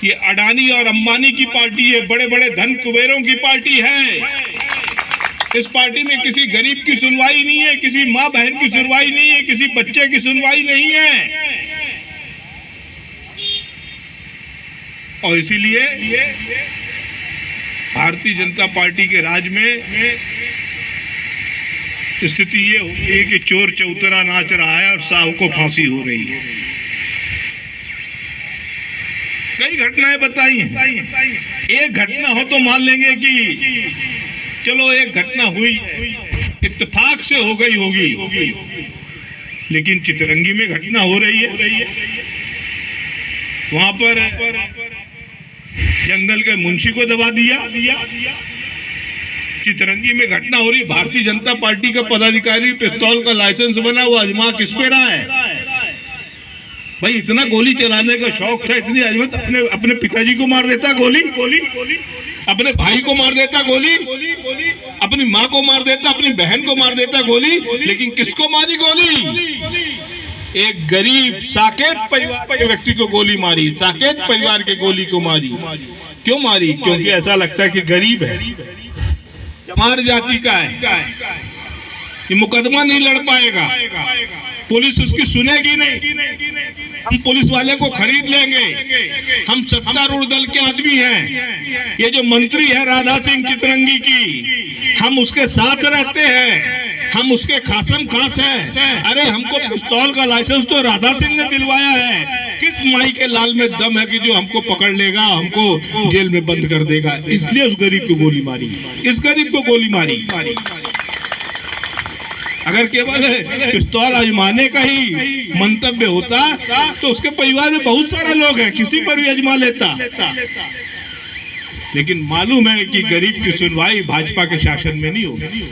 ये अडानी और अंबानी की पार्टी है, बड़े बड़े धन कुबेरों की पार्टी है। इस पार्टी में किसी गरीब की सुनवाई नहीं है, किसी माँ बहन की सुनवाई नहीं है, किसी बच्चे की सुनवाई नहीं है। और इसीलिए भारतीय जनता पार्टी के राज में स्थिति ये हो गई है कि चोर चौतरा नाच रहा है और साहू को फांसी हो रही है। कई घटनाएं बताई हैं। एक घटना हो तो मान लेंगे कि चलो एक घटना हुई, इत्तेफाक से हो गई होगी, लेकिन चितरंगी में घटना हो रही है। वहां पर जंगल के मुंशी को दबा दिया। चितरंगी में घटना हो रही, भारतीय जनता पार्टी का पदाधिकारी पिस्तौल का लाइसेंस बना हुआ आजमा किस पे रहा है? भाई इतना गोली चलाने का शौक था, इतनी अजमत, अपने पिताजी को मार देता गोली, अपने भाई को मार देता गोली, अपनी माँ को मार देता, अपनी बहन को मार देता गोली, लेकिन किसको मारी गोली? एक गरीब साकेत परिवार के व्यक्ति को गोली मारी, साकेत परिवार के गोली को मारी। क्यों मारी? क्योंकि ऐसा लगता है कि गरीब है, चमार जाति का है, ये मुकदमा नहीं लड़ पाएगा, पुलिस उसकी सुनेगी नहीं, हम पुलिस वाले को खरीद लेंगे, हम सत्तारूढ़ दल के आदमी हैं, ये जो मंत्री है राधा सिंह चितरंगी की, हम उसके साथ रहते हैं, हम उसके खासम खास हैं। अरे हमको पिस्तौल का लाइसेंस तो राधा सिंह ने दिलवाया है, किस माई के लाल में दम है कि जो हमको पकड़ लेगा, हमको जेल में बंद कर देगा? इसलिए उस गरीब को गोली मारी, इस गरीब को गोली मारी। अगर केवल पिस्तौल आजमाने का ही मंतव्य होता तो उसके परिवार में बहुत सारे लोग हैं, किसी पर भी आजमा लेता। लेकिन मालूम है कि गरीब की सुनवाई भाजपा के शासन में नहीं होगी।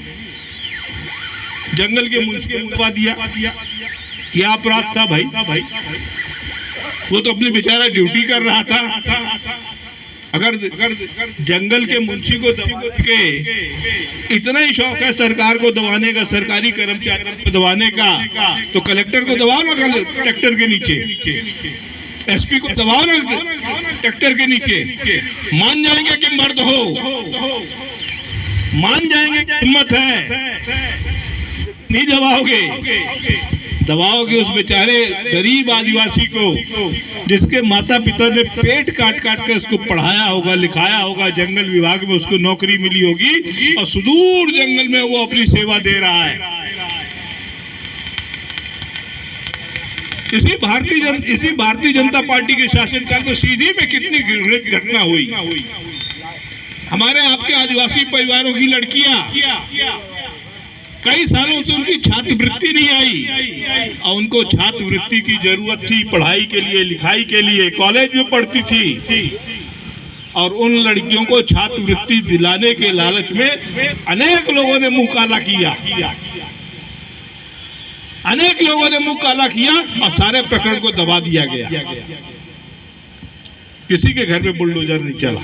जंगल के मुंशी को दबा दिया, क्या अपराध था भाई? वो तो अपनी बेचारा ड्यूटी कर रहा था। अगर जंगल के मुंशी को दबा के इतना ही शौक है सरकार को दबाने का, सरकारी कर्मचारियों को दबाने का, तो कलेक्टर को दबाओ ना, ट्रैक्टर के नीचे, एसपी को दबाओ ना ट्रैक्टर के नीचे, मान जाएंगे कि मर्द हो, मान जाएंगे कि हिम्मत है। नहीं दबाओगे उस बेचारे गरीब आदिवासी को, जिसके माता पिता ने पेट काट काट कर उसको पढ़ाया होगा, लिखाया होगा, जंगल विभाग में उसको नौकरी मिली होगी और सुदूर जंगल में वो अपनी सेवा दे रहा है। इसी भारतीय जनता पार्टी के शासनकाल में सीधी में कितनी घटना हुई। हमारे आपके आदिवासी परिवारों की लड़कियां कई सालों से उनकी छात्रवृत्ति नहीं आई और उनको छात्रवृत्ति की जरूरत थी, पढ़ाई के लिए, लिखाई के लिए, कॉलेज में पढ़ती थी, और उन लड़कियों को छात्रवृत्ति दिलाने के लालच में अनेक लोगों ने मुंह काला किया, अनेक लोगों ने मुंह काला किया और सारे प्रकरण को दबा दिया गया। किसी के घर में बुलडोजर नहीं चला।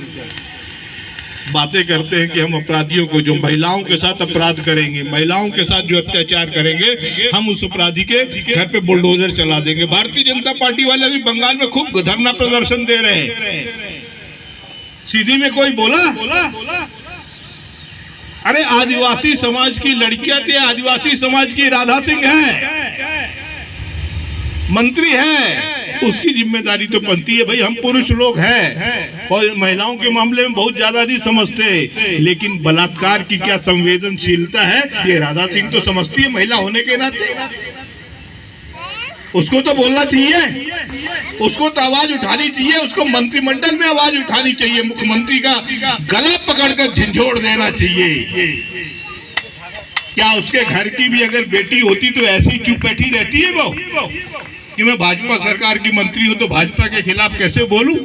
बातें करते हैं कि हम अपराधियों को, जो महिलाओं के साथ अपराध करेंगे, महिलाओं के साथ जो अत्याचार करेंगे, हम उस अपराधी के घर पे बुलडोजर चला देंगे। भारतीय जनता पार्टी वाले भी बंगाल में खूब धरना प्रदर्शन दे रहे हैं। सीधी में कोई बोला? अरे आदिवासी समाज की लड़कियां थी, आदिवासी समाज की राधा सिंह है, मंत्री है, उसकी जिम्मेदारी तो बनती है। भाई हम पुरुष लोग हैं और महिलाओं के मामले में बहुत ज्यादा नहीं समझते, लेकिन बलात्कार की क्या संवेदनशीलता है ये राधा सिंह तो समझती है महिला होने के नाते। उसको तो बोलना चाहिए, उसको तो आवाज उठानी चाहिए, उसको मंत्रिमंडल में आवाज उठानी चाहिए, मुख्यमंत्री का गला पकड़कर झंझोड़ देना चाहिए। क्या उसके घर की भी अगर बेटी होती तो ऐसी चुप बैठी रहती है वो कि मैं भाजपा सरकार की मंत्री हूं तो भाजपा के खिलाफ कैसे बोलूं?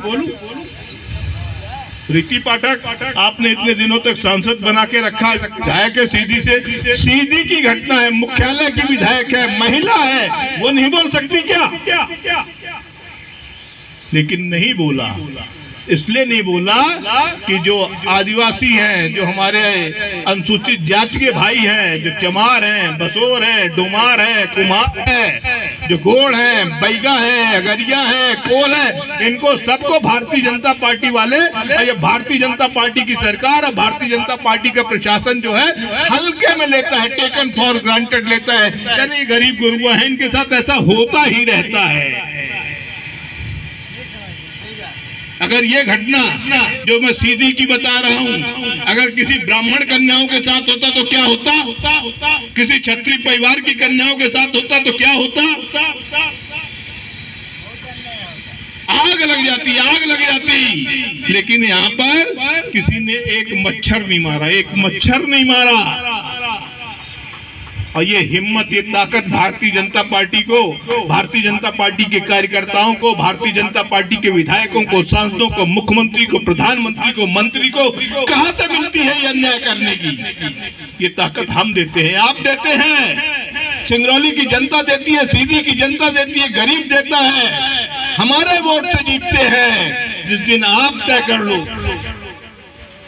रीति पाठक आपने इतने दिनों तक सांसद बना के रखा, विधायक है सीधी से, सीधी की घटना है, मुख्यालय की विधायक है, महिला है, वो नहीं बोल सकती क्या? लेकिन नहीं बोला। इसलिए नहीं बोला कि जो आदिवासी हैं, जो हमारे अनुसूचित जाति के भाई हैं, जो चमार हैं, बसोर हैं, डुमार हैं, कुमार हैं, जो गोड़ हैं, बैगा हैं, अगरिया हैं, कोल हैं, इनको सबको भारतीय जनता पार्टी वाले, ये भारतीय जनता पार्टी की सरकार और भारतीय जनता पार्टी का प्रशासन जो है हल्के में लेता है, टेकन फॉर ग्रांटेड लेता है। यानी गरीब गुरुआ है, इनके साथ ऐसा होता ही रहता है। अगर ये घटना जो मैं सीधी की बता रहा हूँ, अगर किसी ब्राह्मण कन्याओं के साथ होता तो क्या होता, किसी क्षत्रिय परिवार की कन्याओं के साथ होता तो क्या होता, आग लग जाती, आग लग जाती। लेकिन यहाँ पर किसी ने एक मच्छर नहीं मारा, एक मच्छर नहीं मारा। और ये हिम्मत, ये ताकत भारतीय जनता पार्टी को, भारतीय जनता पार्टी के कार्यकर्ताओं को, भारतीय जनता पार्टी के विधायकों को, सांसदों को, मुख्यमंत्री को, प्रधानमंत्री को, मंत्री को कहां से मिलती है ये अन्याय करने की? ये ताकत हम देते हैं, आप देते हैं, सिंगरौली की जनता देती है, सीधी की जनता देती है, गरीब देता है, हमारे वोट से जीतते हैं। जिस दिन आप तय कर लो।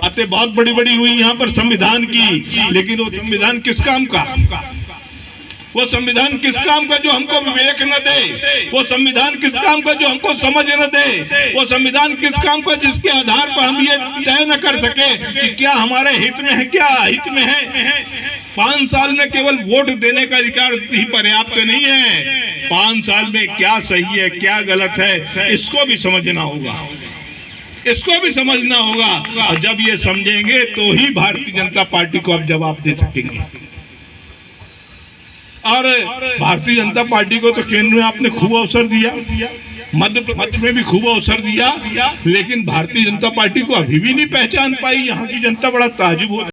बातें बहुत बड़ी बड़ी हुई यहाँ पर संविधान की, लेकिन वो संविधान किस काम का? वो संविधान किस काम का जो हमको विवेक न दे? वो संविधान किस काम का जो हमको समझ न दे? वो संविधान किस काम का जिसके आधार पर हम ये तय न कर सके कि क्या हमारे हित में है, क्या हित में है? 5 साल में केवल वोट देने का अधिकार ही पर्याप्त नहीं है। 5 साल में क्या सही है, क्या गलत है, इसको भी समझना होगा, इसको भी समझना होगा। और जब ये समझेंगे तो ही भारतीय जनता पार्टी को आप जवाब दे सकेंगे। और भारतीय जनता पार्टी को तो केंद्र में आपने खूब अवसर दिया, मध्य प्रदेश में भी खूब अवसर दिया, लेकिन भारतीय जनता पार्टी को अभी भी नहीं पहचान पाई। यहाँ की जनता बड़ा ताजुब हो